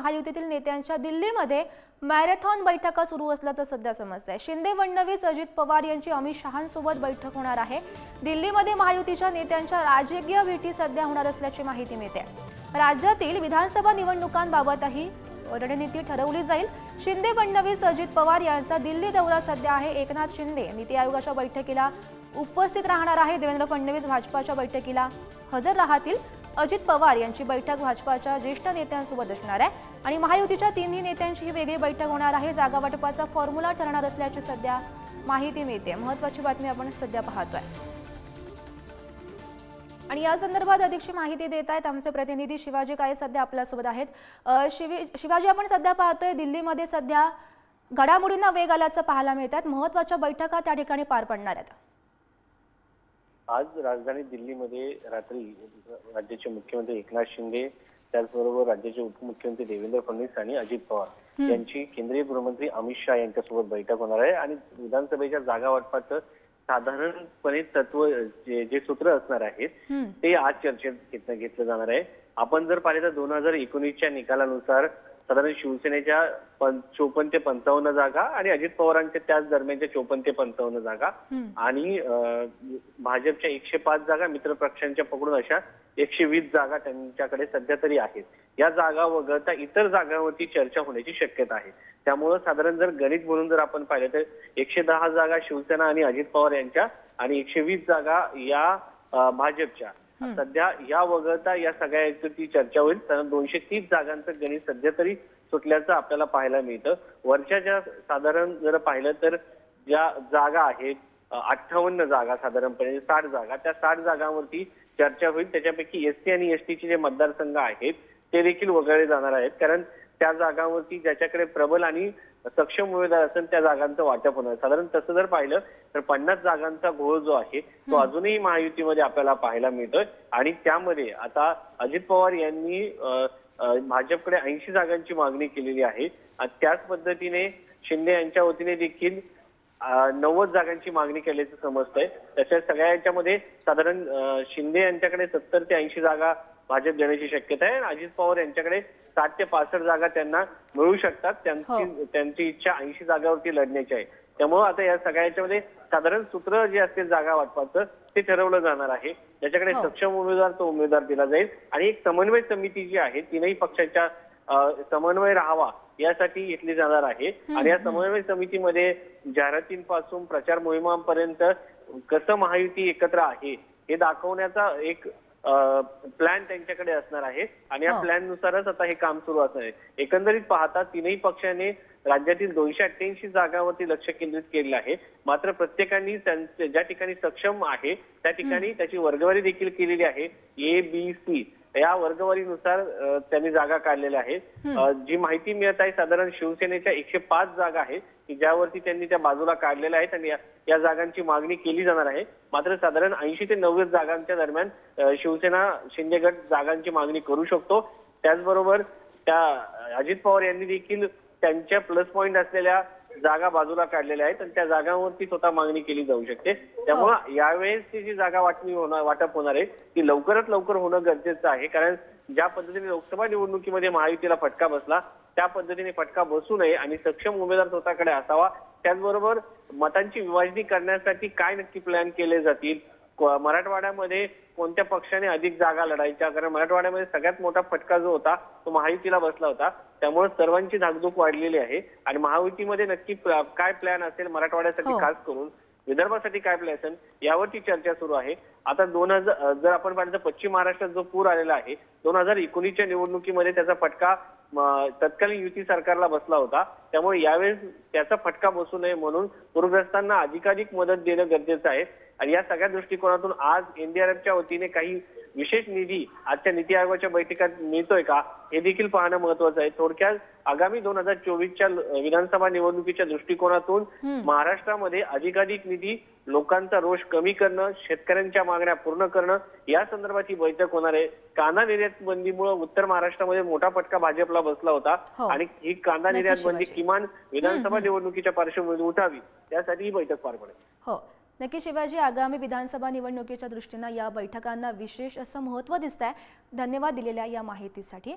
महायुतीतील नेत्यांच्या दिल्लीमध्ये मॅरेथॉन बैठका सुरू असल्याचं सध्या समजतंय। शिंदे फडणवीस अजित पवार यांची अमित शहांसोबत बैठक होणार आहे। दिल्लीमध्ये महायुतीच्या नेत्यांच्या राजकीय भेटी सध्या होणार असल्याची माहिती मिळते। राज्यातील विधानसभा निवडणुकांबाबतही रणनीती ठरवली जाईल। शिंदे फडणवीस अजित पवार यांचा दिल्ली दौरा सध्या आहे। एकनाथ शिंदे नीती आयोगाच्या बैठकीला उपस्थित राहणार आहे। देवेंद्र फडणवीस भाजपाच्या बैठकीला हजर राहतील। अजित पवार यांची बैठक भाजपाच्या ज्येष्ठ नेत्यांसोबत असणार आहे आणि महायुतीच्या तिन्ही नेत्यांची वेगळी बैठक होणार आहे। जागा वाटपाचा फॉर्म्युला ठरणार असल्याची सध्या माहिती मिळते। महत्त्वाची बातमी आपण सध्या पाहतोय आणि या संदर्भात अधिकची माहिती देत आहेत आमचे प्रतिनिधी शिवाजी काळे सध्या आपल्यासोबत आहेत। शिवाजी, आपण सध्या पाहतोय दिल्लीमध्ये सध्या घडामोडींना वेग आल्याचं पाहायला मिळतात। महत्त्वाच्या बैठका त्या ठिकाणी पार पडणार आहेत। आज राजधानी दिल्लीमध्ये रात्री राज्याचे मुख्यमंत्री एकनाथ शिंदे त्याचबरोबर राज्याचे उपमुख्यमंत्री देवेंद्र फडणवीस आणि अजित पवार यांची केंद्रीय गृहमंत्री अमित शहा यांच्यासोबत बैठक होणार आहे आणि विधानसभेच्या जागा वाटपाचं साधारणपणे तत्व जे सूत्र असणार आहेत ते आज चर्चेत घेतलं जाणार आहे। आपण जर पाहिलं तर 2019च्या निकालानुसार साधारण शिवसेनेच्या 54 ते 55 जागा आणि अजित पवारांच्या त्याच दरम्यानच्या 54 ते 55 जागा आणि भाजपच्या 105 जागा, मित्र पक्षांच्या पकडून अशा 120 जागा त्यांच्याकडे सध्या तरी आहेत। या जागा वगळता इतर जागांवरती चर्चा होण्याची शक्यता आहे। त्यामुळे साधारण जर गणित म्हणून जर आपण पाहिलं तर 110 जागा शिवसेना आणि अजित पवार यांच्या आणि 120 जागा या भाजपच्या। सध्या या वगळता या सगळ्याची चर्चा होईल। 230 जागांचं गणित सध्या तरी सुटल्याचं आपल्याला पाहायला मिळतं। वरच्या ज्या साधारण जर पाहिलं तर ज्या जागा आहेत 58 जागा, साधारणपणे 60 जागा, त्या 60 जागांवरती चर्चा होईल। त्याच्यापैकी एसटी आणि एसटीचे जे मतदारसंघ आहेत ते देखील वगळले जाणार आहेत, कारण त्या जागांवरती ज्याच्याकडे प्रबल आणि सक्षम उमेदवार असेल त्या जागांचं वाटप होणार। साधारण तसं जर पाहिलं तर 50 जागांचा घोळ जो आहे तो अजूनही महायुतीमध्ये आपल्याला पाहायला मिळतोय आणि त्यामध्ये आता अजित पवार यांनी भाजपकडे 80 जागांची मागणी केलेली आहे। त्याच पद्धतीने शिंदे यांच्या वतीने देखील 90 जागांची मागणी केल्याचं समजतंय। तशा सगळ्या याच्यामध्ये साधारण शिंदे यांच्याकडे 70 ते 80 जागा भाजप देण्याची शक्यता आहे आणि अजित पवार यांच्याकडे 60 ते 65 जागा त्यांना मिळू शकतात। त्यांची इच्छा 80 जागांवरती लढण्याची आहे। त्यामुळे आता या सगळ्या याच्यामध्ये साधारण सूत्र जे असते जागा वाटपाचं ते ठरवलं जाणार आहे। ज्याच्याकडे सक्षम उमेदवार तो उमेदवार दिला जाईल आणि एक समन्वय समिती जी आहे तीनही पक्षाच्या समन्वय राहावा यासाठी घेतली जाणार आहे आणि या समन्वय समितीमध्ये जाहिरातींपासून प्रचार मोहिमांपर्यंत कसं महायुती एकत्र आहे हे दाखवण्याचा एक प्लॅन त्यांच्याकडे असणार आहे आणि या प्लॅन नुसारच आता हे काम सुरू असणार आहे। एकंदरीत पाहता तीनही पक्षाने राज्यातील 288 जागांवरती लक्ष केंद्रित केलेलं आहे। मात्र प्रत्येकाने ज्या ठिकाणी सक्षम आहे त्या ठिकाणी त्याची वर्गवारी देखील केलेली आहे। ए बी सी या वर्गवारीनुसार त्यांनी जागा काढलेल्या आहेत। जी माहिती मिळत आहे साधारण शिवसेनेच्या 105 जागा आहेत की ज्यावरती त्यांनी त्या बाजूला काढलेल्या आहेत आणि या जागांची मागणी केली जाणार आहे। मात्र साधारण 80 ते 90 जागांच्या दरम्यान शिवसेना शिंदे गट जागांची मागणी करू शकतो। त्याचबरोबर त्या अजित पवार यांनी देखील त्यांच्या प्लस पॉइंट असलेल्या जागा बाजूला काढलेल्या आहेत आणि त्या जागांवरती स्वतः मागणी केली जाऊ शकते। त्यामुळे यावेळेस जी जागा वाटप होणार आहे ती लवकरात लवकर होणं गरजेचं आहे, कारण ज्या पद्धतीने लोकसभा निवडणुकीमध्ये महायुतीला फटका बसला त्या पद्धतीने फटका बसू नये आणि सक्षम उमेदवार स्वतःकडे असावा। त्याचबरोबर मतांची विभाजणी करण्यासाठी काय नक्की प्लॅन केले जातील, मराठवाड्यामध्ये कोणत्या पक्षाने अधिक जागा लढायच्या, कारण मराठवाड्यामध्ये सगळ्यात मोठा फटका जो होता तो महायुतीला बसला होता। त्यामुळे सर्वांची धाकधूक वाढलेली आहे आणि महायुतीमध्ये नक्की काय प्लॅन असेल मराठवाड्यासाठी खास करून, विदर्भासाठी काय प्लॅन असेल यावरची चर्चा सुरू आहे। आता 2000 जर आपण पाहिलं तर पश्चिम महाराष्ट्रात जो पूर आलेला आहे 2019च्या निवडणुकीमध्ये त्याचा फटका तत्कालीन युती सरकारला बसला होता। त्यामुळे यावेळेस त्याचा फटका बसू नये म्हणून पूरग्रस्तांना अधिकाधिक मदत देणं गरजेचं आहे आणि या सगळ्या दृष्टिकोनातून आज एनडीआरएफच्या वतीने काही विशेष निधी आजच्या नीती आयोगाच्या बैठकीत मिळतोय का हे देखील पाहणं महत्त्वाचं आहे। थोडक्यात आगामी 2024च्या विधानसभा निवडणुकीच्या दृष्टिकोनातून महाराष्ट्रामध्ये अधिकाधिक निधी, लोकांचा रोष कमी करणं, शेतकऱ्यांच्या मागण्या पूर्ण करणं या संदर्भात ही बैठक होणार आहे। कांदा निर्यात बंदीमुळे उत्तर महाराष्ट्रामध्ये मोठा फटका भाजपला बसला होता आणि ही कांदा निर्यात बंदी किमान विधानसभा निवडणुकीच्या पार्श्वभूमीवर उठावी त्यासाठी ही बैठक पार पडेल। हो, नक्की शिवाजी, आगामी विधानसभा निवडणुकीच्या दृष्टीने या बैठकांना विशेष असं महत्त्व दिसतंय। धन्यवाद दिलेल्या या माहितीसाठी।